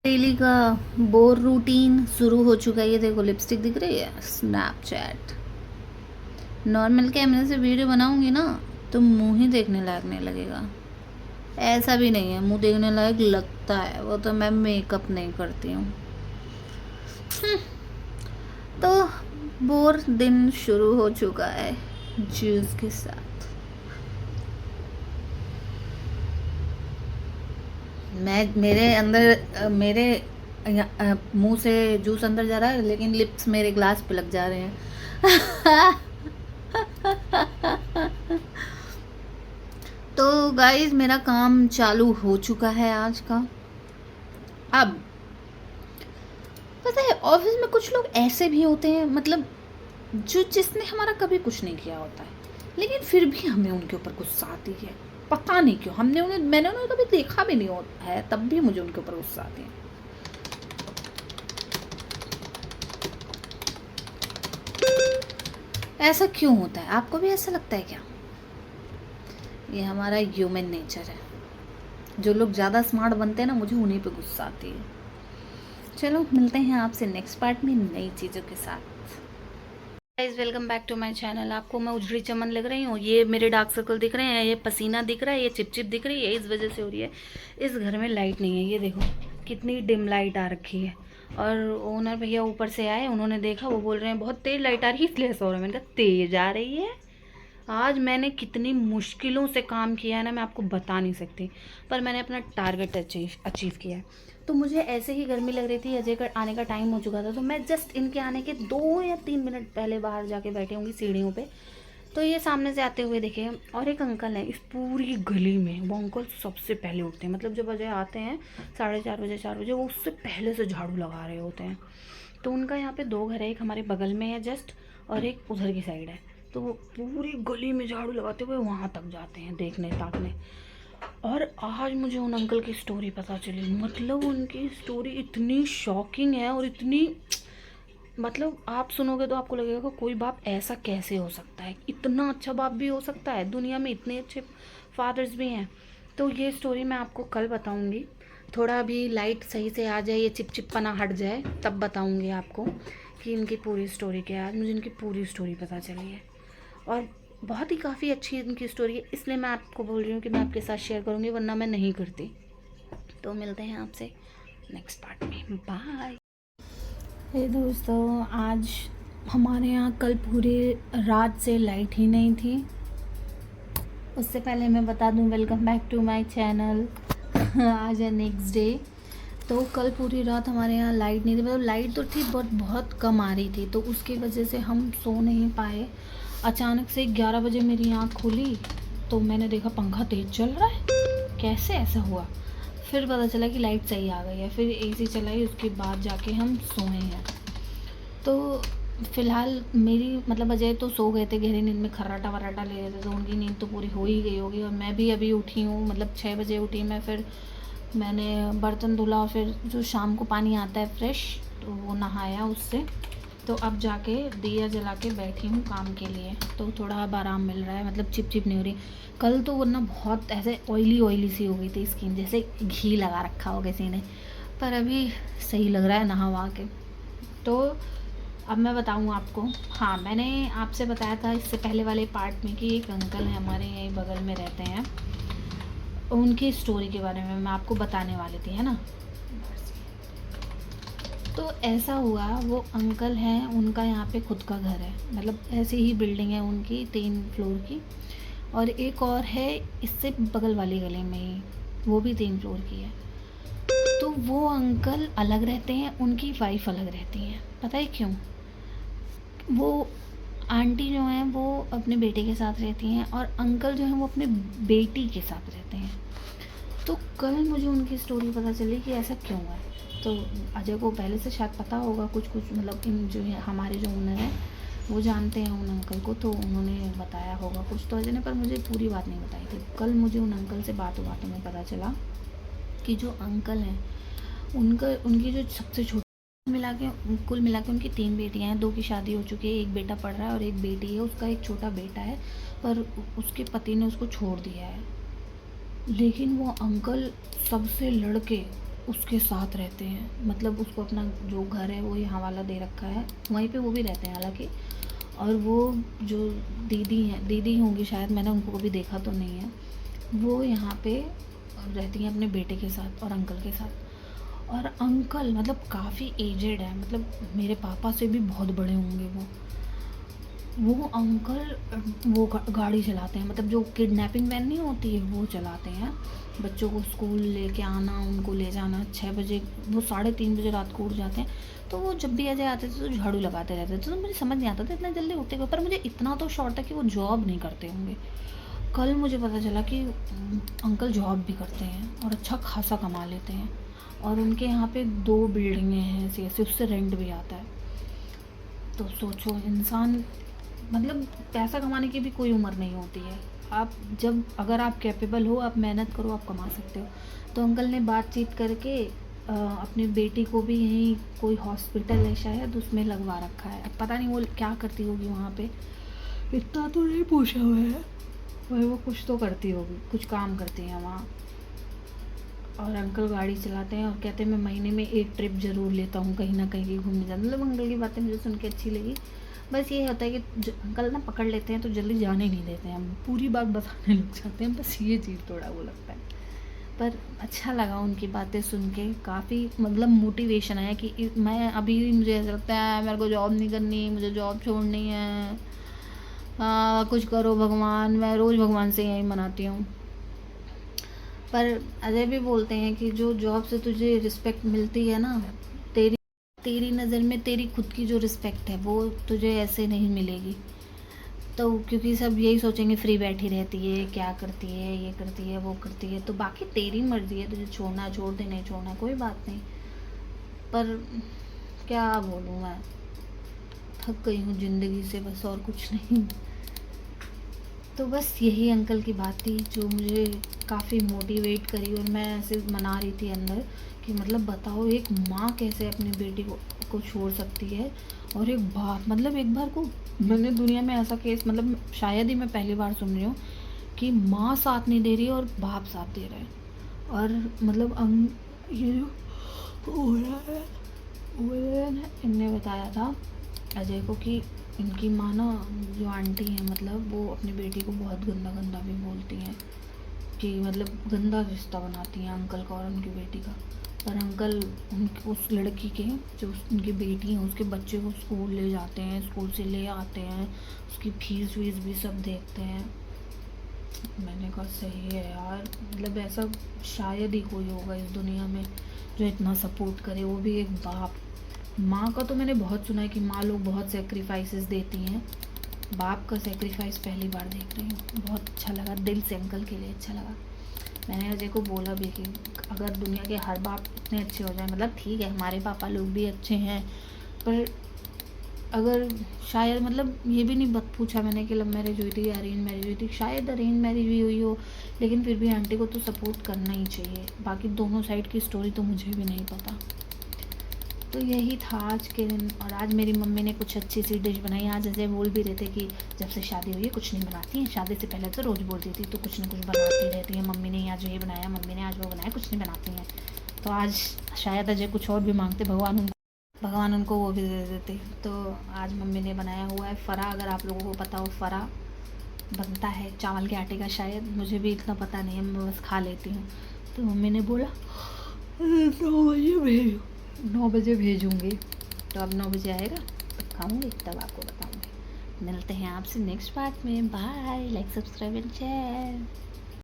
Daily का bore routine शुरू हो चुका है। ये देखो लिपस्टिक दिख रही है। स्नैपचैट नॉर्मल कैमरे से वीडियो बनाऊंगी ना तो मुंह ही देखने लायक नहीं लगेगा। ऐसा भी नहीं है मुंह देखने लायक लगता है, वो तो मैं मेकअप नहीं करती हूँ। तो बोर दिन शुरू हो चुका है जूस के साथ। मैं मेरे अंदर मेरे मुंह से जूस अंदर जा रहा है लेकिन लिप्स मेरे ग्लास पे लग जा रहे हैं। तो गाइस मेरा काम चालू हो चुका है आज का। अब पता है ऑफिस में कुछ लोग ऐसे भी होते हैं, मतलब जो जिसने हमारा कभी कुछ नहीं किया होता है लेकिन फिर भी हमें उनके ऊपर गुस्सा आती है। पता नहीं क्यों, मैंने उन्हें कभी देखा भी नहीं होता है तब भी मुझे उनके ऊपर गुस्सा आती है। ऐसा क्यों होता है? आपको भी ऐसा लगता है क्या? ये हमारा ह्यूमन नेचर है। जो लोग ज़्यादा स्मार्ट बनते हैं ना, मुझे उन्हीं पे गुस्सा आती है। चलो मिलते हैं आपसे नेक्स्ट पार्ट में नई चीज़ों के साथ। Guys welcome back to my channel. आपको मैं उजड़ी चमन लग रही हूँ? ये मेरे डार्क सर्कल दिख रहे हैं, ये पसीना दिख रहा है, ये चिपचिप दिख रही है, इस वजह से हो रही है। इस घर में लाइट नहीं है, ये देखो कितनी डिम लाइट आ रखी है। और ओनर भैया ऊपर से आए, उन्होंने देखा, वो बोल रहे हैं बहुत तेज़ लाइट आ रही है इसलिए सो रहा है। मैंने कहा तेज़ आ रही है? आज मैंने कितनी मुश्किलों से काम किया है ना, मैं आपको बता नहीं सकती। पर मैंने अपना टारगेट अचीव किया है। तो मुझे ऐसे ही गर्मी लग रही थी, अजय का आने का टाइम हो चुका था, तो मैं जस्ट इनके आने के 2 या 3 मिनट पहले बाहर जाके बैठी होंगी सीढ़ियों पे। तो ये सामने से आते हुए देखे, और एक अंकल हैं इस पूरी गली में, वो अंकल सबसे पहले उठते हैं। मतलब जब अजय आते हैं 4:30 बजे 4 बजे, वो उससे पहले से झाड़ू लगा रहे होते हैं। तो उनका यहाँ पे 2 घर है, एक हमारे बगल में है जस्ट, और एक उधर की साइड है। तो वो पूरी गली में झाड़ू लगाते हुए वहाँ तक जाते हैं देखने ताकने। और आज मुझे उन अंकल की स्टोरी पता चली। मतलब उनकी स्टोरी इतनी शॉकिंग है और इतनी, मतलब आप सुनोगे तो आपको लगेगा कि कोई बाप ऐसा कैसे हो सकता है, इतना अच्छा बाप भी हो सकता है, दुनिया में इतने अच्छे फादर्स भी हैं। तो ये स्टोरी मैं आपको कल बताऊंगी। थोड़ा अभी लाइट सही से आ जाए, ये चिपचिपपना हट जाए, तब बताऊंगी आपको कि इनकी पूरी स्टोरी क्या है। आज मुझे इनकी पूरी स्टोरी पता चली है और बहुत ही काफ़ी अच्छी इनकी स्टोरी है, इसलिए मैं आपको बोल रही हूँ कि मैं आपके साथ शेयर करूँगी, वरना मैं नहीं करती। तो मिलते हैं आपसे नेक्स्ट पार्ट में। बाय। हे दोस्तों, आज हमारे यहाँ कल पूरी रात से लाइट ही नहीं थी। उससे पहले मैं बता दूं, welcome back to my channel. आज है नेक्स्ट डे। तो कल पूरी रात हमारे यहाँ लाइट नहीं थी, मतलब लाइट तो थी बट बहुत कम आ रही थी, तो उसकी वजह से हम सो नहीं पाए। अचानक से 11 बजे मेरी आँख खुली तो मैंने देखा पंखा तेज़ चल रहा है। कैसे ऐसा हुआ? फिर पता चला कि लाइट सही आ गई है, फिर एसी चलाई, उसके बाद जाके हम सोए हैं। तो फ़िलहाल मेरी, मतलब अजय तो सो गए थे गहरी नींद में, खर्राटा वर्राटा ले रहे थे, तो उनकी नींद तो पूरी हो ही गई होगी। और मैं भी अभी उठी हूँ, मतलब 6 बजे उठी मैं। फिर मैंने बर्तन धुला और फिर जो शाम को पानी आता है फ्रेश, तो वो नहाया उससे। तो अब जाके दिया जला के बैठी हूँ काम के लिए, तो थोड़ा अब आराम मिल रहा है, मतलब चिप चिप नहीं हो रही। कल तो वरना बहुत ऐसे ऑयली ऑयली सी हो गई थी स्किन, जैसे घी लगा रखा हो किसी ने। पर अभी सही लग रहा है नहा वहा के। तो अब मैं बताऊँ आपको, हाँ मैंने आपसे बताया था इससे पहले वाले पार्ट में कि एक अंकल हैं हमारे यहीं बगल में रहते हैं, उनकी स्टोरी के बारे में मैं आपको बताने वाली थी, है ना। तो ऐसा हुआ, वो अंकल हैं, उनका यहाँ पे खुद का घर है, मतलब ऐसी ही बिल्डिंग है उनकी 3 फ्लोर की। और एक और है इससे बगल वाली गली में ही, वो भी 3 फ्लोर की है। तो वो अंकल अलग रहते हैं, उनकी वाइफ अलग रहती हैं। पता है क्यों? वो आंटी जो हैं वो अपने बेटे के साथ रहती हैं और अंकल जो हैं वो अपने बेटी के साथ रहते हैं। तो कल मुझे उनकी स्टोरी पता चली कि ऐसा क्यों है। तो अजय को पहले से शायद पता होगा कुछ कुछ, मतलब इन जो है हमारे जो ओनर हैं वो जानते हैं उन अंकल को, तो उन्होंने बताया होगा कुछ तो अजय ने, पर मुझे पूरी बात नहीं बताई थी। कल मुझे उन अंकल से बातों बातों में पता चला कि जो अंकल हैं उनकी जो सबसे छोटी, कुल मिला के उनकी 3 बेटियां हैं, 2 की शादी हो चुकी है, एक बेटा पढ़ रहा है और एक बेटी है। उसका एक छोटा बेटा है पर उसके पति ने उसको छोड़ दिया है। लेकिन वो अंकल सबसे लड़के उसके साथ रहते हैं, मतलब उसको अपना जो घर है वो यहाँ वाला दे रखा है, वहीं पे वो भी रहते हैं हालांकि। और वो जो दीदी हैं, दीदी होंगी शायद, मैंने उनको कभी देखा तो नहीं है, वो यहाँ पे रहती हैं अपने बेटे के साथ और अंकल के साथ। और अंकल मतलब काफ़ी एजेड है, मतलब मेरे पापा से भी बहुत बड़े होंगे वो अंकल वो गाड़ी चलाते हैं, मतलब जो किडनैपिंग वैन नहीं होती है वो चलाते हैं। बच्चों को स्कूल लेके आना, उनको ले जाना 6 बजे, वो 3:30 बजे रात को उठ जाते हैं। तो वो जब भी अजय आते थे तो झाड़ू लगाते रहते थे, तो मुझे समझ नहीं आता था इतना जल्दी उठते हुए, पर मुझे इतना तो शौक था कि वो जॉब नहीं करते होंगे। कल मुझे पता चला कि अंकल जॉब भी करते हैं और अच्छा खासा कमा लेते हैं, और उनके यहाँ पे 2 बिल्डिंगें हैं ऐसी ऐसी, उससे रेंट भी आता है। तो सोचो इंसान, मतलब पैसा कमाने की भी कोई उम्र नहीं होती है। आप जब, अगर आप कैपेबल हो, आप मेहनत करो, आप कमा सकते हो। तो अंकल ने बातचीत करके अपनी बेटी को भी यहीं कोई हॉस्पिटल है शायद, उसमें लगवा रखा है। अब पता नहीं वो क्या करती होगी वहाँ पे, इतना तो नहीं पूछा हुआ है, वही वो कुछ तो करती होगी, कुछ काम करती हैं वहाँ। और अंकल गाड़ी चलाते हैं और कहते हैं मैं महीने में एक ट्रिप ज़रूर लेता हूँ कहीं ना कहीं घूमने जाना। मतलब अंकल की बातें मुझे सुन के अच्छी लगी। बस ये होता है कि अंकल ना पकड़ लेते हैं तो जल्दी जाने नहीं देते हैं, पूरी बात बताने लग जाते हैं, बस ये चीज़ थोड़ा वो लगता है। पर अच्छा लगा उनकी बातें सुन के, काफ़ी मतलब मोटिवेशन आया कि मैं अभी, मुझे ऐसा लगता है मेरे को जॉब नहीं करनी, मुझे जॉब छोड़नी है। कुछ करो भगवान, मैं रोज़ भगवान से यही मनाती हूँ। पर अजय भी बोलते हैं कि जो जॉब से तुझे रिस्पेक्ट मिलती है ना, तेरी तेरी नज़र में तेरी खुद की जो रिस्पेक्ट है वो तुझे ऐसे नहीं मिलेगी। तो क्योंकि सब यही सोचेंगे फ्री बैठी रहती है, क्या करती है, ये करती है, वो करती है, तो बाकी तेरी मर्जी है, तुझे छोड़ना छोड़ दे, नहीं छोड़ना कोई बात नहीं। पर क्या बोलूँ मैं, थक गई हूँ ज़िंदगी से बस, और कुछ नहीं। तो बस यही अंकल की बात थी जो मुझे काफ़ी मोटिवेट करी, और मैं ऐसे मना रही थी अंदर कि मतलब बताओ एक माँ कैसे अपनी बेटी को छोड़ सकती है, और एक बाप, मतलब एक बार को मैंने दुनिया में ऐसा केस, मतलब शायद ही मैं पहली बार सुन रही हूँ कि माँ साथ नहीं दे रही है और बाप साथ दे रहा है। और मतलब ये जो हो रहा है, वो इनने बताया था अजय को कि इनकी माँ ना, जो आंटी हैं, मतलब वो अपनी बेटी को बहुत गंदा गंदा भी बोलती हैं, कि मतलब गंदा रिश्ता बनाती हैं अंकल का और उनकी बेटी का। पर अंकल उस लड़की के, जो उनकी बेटी है, उसके बच्चे को स्कूल ले जाते हैं, स्कूल से ले आते हैं, उसकी फीस वीस भी सब देखते हैं। मैंने कहा सही है यार, मतलब ऐसा शायद ही कोई होगा इस दुनिया में जो इतना सपोर्ट करे, वो भी एक बाप। माँ का तो मैंने बहुत सुना है कि माँ लोग बहुत सेक्रीफाइसेस देती हैं, बाप का सेक्रीफाइस पहली बार देख रही हूँ। बहुत अच्छा लगा, दिल से अंकल के लिए अच्छा लगा। मैंने अजय को बोला भी कि अगर दुनिया के हर बाप इतने अच्छे हो जाए, मतलब ठीक है हमारे पापा लोग भी अच्छे हैं, पर अगर शायद, मतलब ये भी नहीं पूछा मैंने कि लव मैरिज हुई थी या अरेंज मैरिज हुई थी, शायद अरेंज मैरिज भी हुई हो, लेकिन फिर भी आंटी को तो सपोर्ट करना ही चाहिए। बाकी दोनों साइड की स्टोरी तो मुझे भी नहीं पता। तो यही था आज के दिन। और आज मेरी मम्मी ने कुछ अच्छी सी डिश बनाई। आज अजय बोल भी रहे थे कि जब से शादी हुई है कुछ नहीं बनाती हैं, शादी से पहले तो रोज़ बोलती थी, तो कुछ ना कुछ बनाती रहती है, मम्मी ने आज ये बनाया, मम्मी ने आज वो बनाया, कुछ नहीं बनाती हैं। तो आज शायद अजय कुछ और भी मांगते, भगवान उनको वो भी दे देते। तो आज मम्मी ने बनाया हुआ है फ़रा, अगर आप लोगों को पता हो फ़रा बनता है चावल के आटे का, शायद, मुझे भी इतना पता नहीं है, मैं बस खा लेती हूँ। तो मम्मी ने बोला 9 बजे भेजूँगी, तो अब 9 बजे आएगा तब खाऊँगी, तब आपको बताऊँगी। मिलते हैं आपसे नेक्स्ट पार्ट में। Bye, like subscribe and share.